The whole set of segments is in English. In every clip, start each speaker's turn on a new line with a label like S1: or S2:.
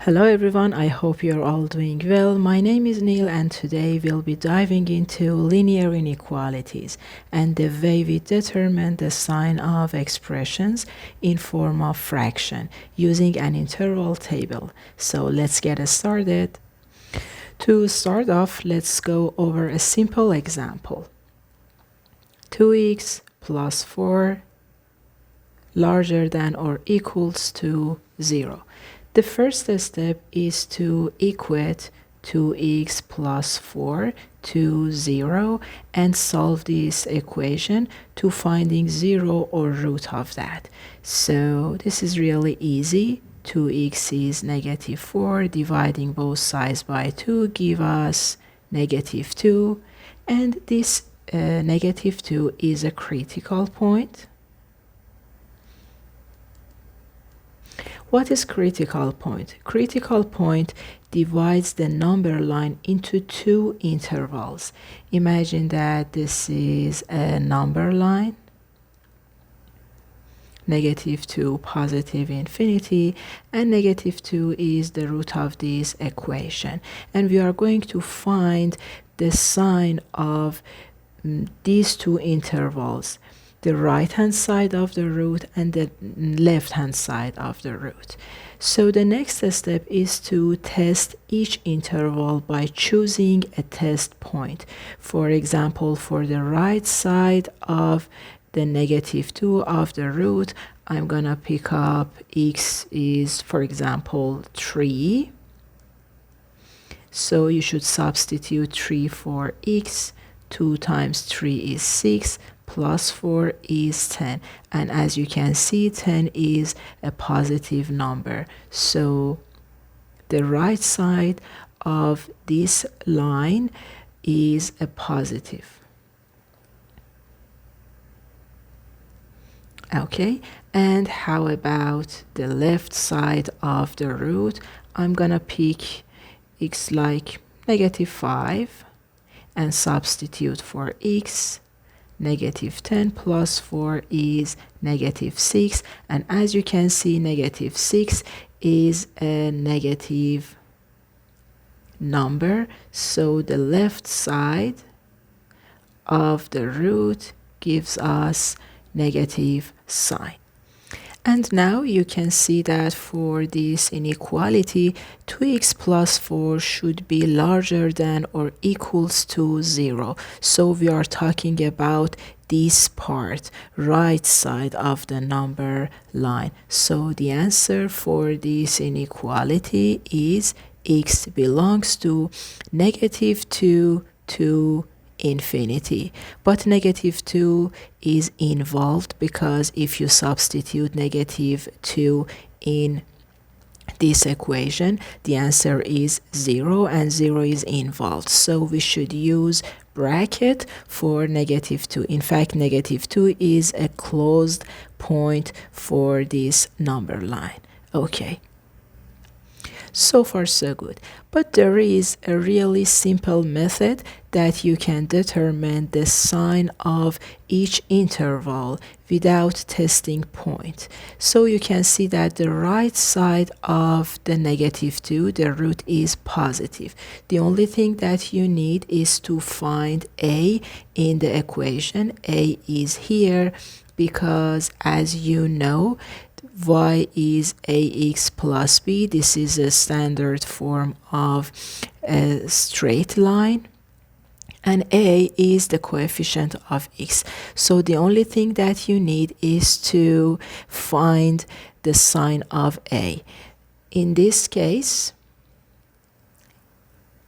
S1: Hello everyone, I hope you're all doing well. My name is Neil and today we'll be diving into linear inequalities and the way we determine the sign of expressions in form of fraction using an interval table. So let's get started. To start off, let's go over a simple example. 2x plus 4 larger than or equals to 0. The first step is to equate 2x plus 4 to 0 and solve this equation to finding 0 or root of that. So this is really easy. 2x is negative 4, dividing both sides by 2 give us negative 2, and this negative 2 is a critical point. What is critical point? Critical point divides the number line into two intervals. Imagine that this is a number line, negative 2, positive infinity, and negative 2 is the root of this equation. And we are going to find the sign of these two intervals, the right hand side of the root and the left hand side of the root. So the next step is to test each interval by choosing a test point. For example, for the right side of the negative 2 of the root, I'm gonna pick up x is, for example, 3. So you should substitute 3 for x. 2 times 3 is 6, plus 4 is 10. And as you can see, 10 is a positive number. So the right side of this line is a positive. Okay, and how about the left side of the root? I'm gonna pick x like negative 5 and substitute for x. Negative 10 plus 4 is negative 6, and as you can see, negative 6 is a negative number, so the left side of the root gives us negative sign. And now you can see that for this inequality, 2x plus 4 should be larger than or equals to 0. So we are talking about this part, right side of the number line. So the answer for this inequality is x belongs to negative 2 to infinity. But negative 2 is involved because if you substitute negative 2 in this equation, the answer is 0 and 0 is involved. So we should use bracket for negative 2. In fact, negative 2 is a closed point for this number line. Okay. So far so good, but there is a really simple method that you can determine the sign of each interval without testing point. So you can see that the right side of the negative 2, the root is positive. The only thing that you need is to find a in the equation. A is here because, as you know, y is ax plus b. This is a standard form of a straight line, and a is the coefficient of x. So the only thing that you need is to find the sign of a. In this case,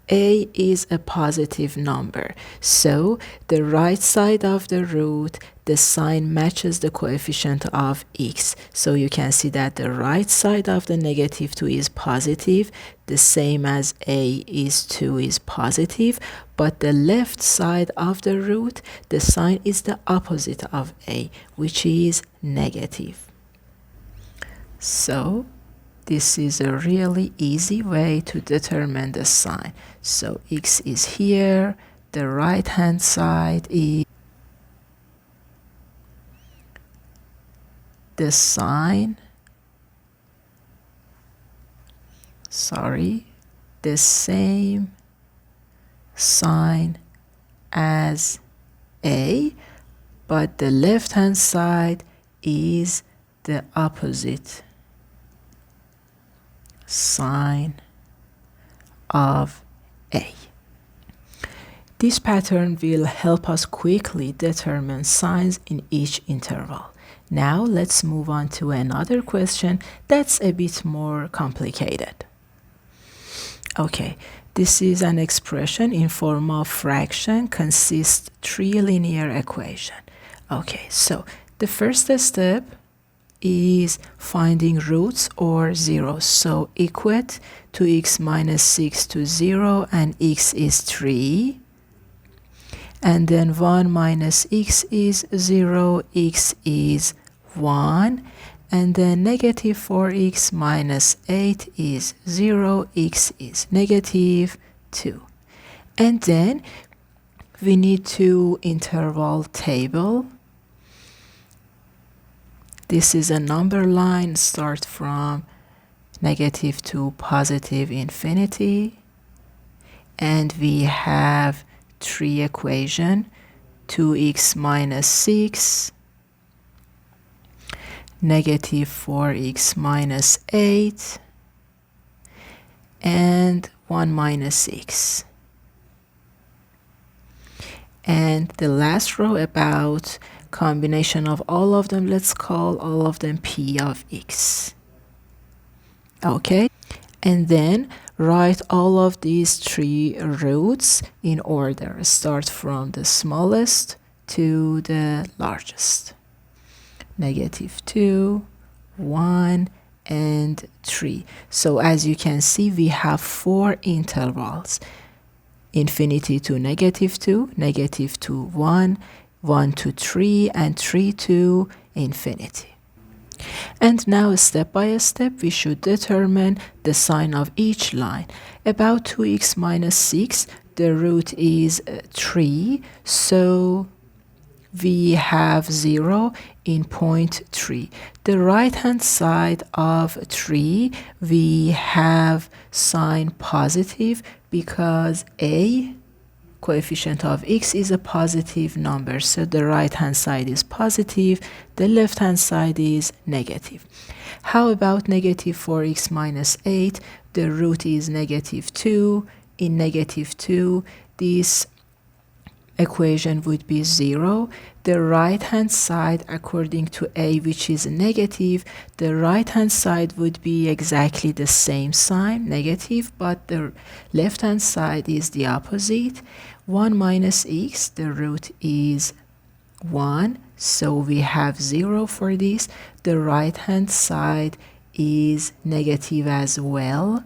S1: a is a positive number, so the right side of the root, the sign matches the coefficient of x. So you can see that the right side of the negative 2 is positive, the same as a is 2 is positive, but the left side of the root, the sign is the opposite of a, which is negative. So this is a really easy way to determine the sign. So x is here, the right hand side is the sign. the same sign as A, but the left hand side is the opposite sign of A. This pattern will help us quickly determine signs in each interval. Now let's move on to another question that's a bit more complicated. Okay, this is an expression in form of fraction, consists 3 linear equations. Okay, so the first step is finding roots or zeros. So equate 2x minus 6 to 0 and x is 3. And then 1 minus x is 0, x is 1. And then negative 4x minus 8 is 0, x is negative 2. And then we need to interval table. This is a number line, start from negative to positive infinity. And we have 3 equations, 2x minus 6, negative 4x minus 8, and 1 minus 6. And the last row about combination of all of them, let's call all of them p of x. Okay, and then write all of these 3 roots in order. Start from the smallest to the largest. Negative 2, 1, and 3. So as you can see, we have 4 intervals. Infinity to negative 2, negative to 1, 1 to 3, and 3 to infinity. And now step by step we should determine the sign of each line. About 2x minus 6, the root is 3, so we have 0 in point 3. The right hand side of 3 we have sign positive because a coefficient of x is a positive number, so the right hand side is positive, the left hand side is negative. How about negative 4x minus 8? The root is negative 2. In negative 2, this equation would be 0. The right hand side, according to a, which is negative, the right hand side would be exactly the same sign, negative, but the left hand side is the opposite. 1 minus x, the root is 1, so we have 0 for this. The right hand side is negative as well,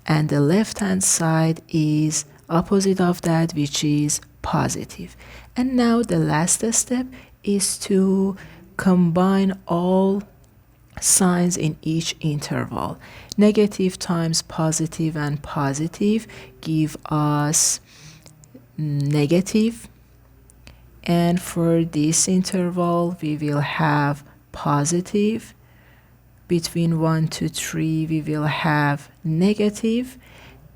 S1: and the left hand side is opposite of that, which is positive. And now the last step is to combine all signs in each interval. Negative times positive and positive give us negative, and for this interval we will have positive. Between 1 to 3 we will have negative,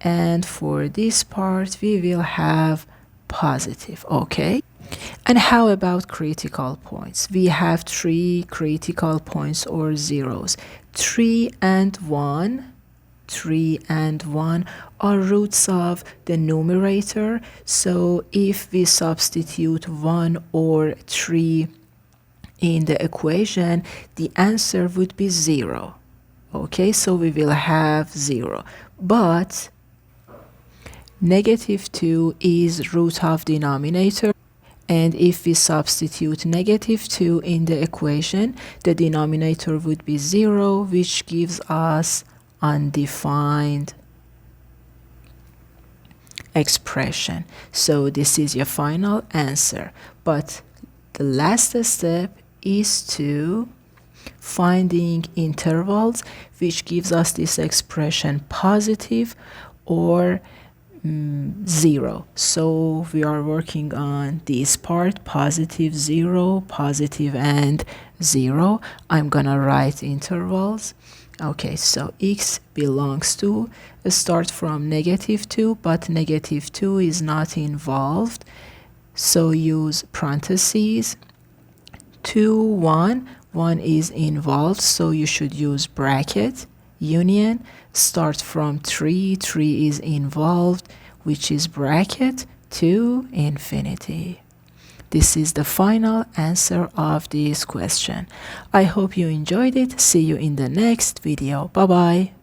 S1: and for this part we will have positive. Okay, and how about critical points? We have 3 critical points or zeros. 3 and 1 are roots of the numerator, so if we substitute 1 or 3 in the equation, the answer would be 0. Okay, so we will have 0. But negative 2 is root of denominator, and if we substitute negative 2 in the equation, the denominator would be 0, which gives us undefined expression. So this is your final answer. But the last step is to finding intervals which gives us this expression positive or 0. So we are working on this part, positive, 0, positive, and 0. I'm gonna write intervals. Okay, so x belongs to, start from -2, but -2 is not involved. So use parentheses. 2, 1, 1 is involved, so you should use bracket. Union, start from 3, 3 is involved, which is bracket to infinity. This is the final answer of this question. I hope you enjoyed it. See you in the next video. Bye bye.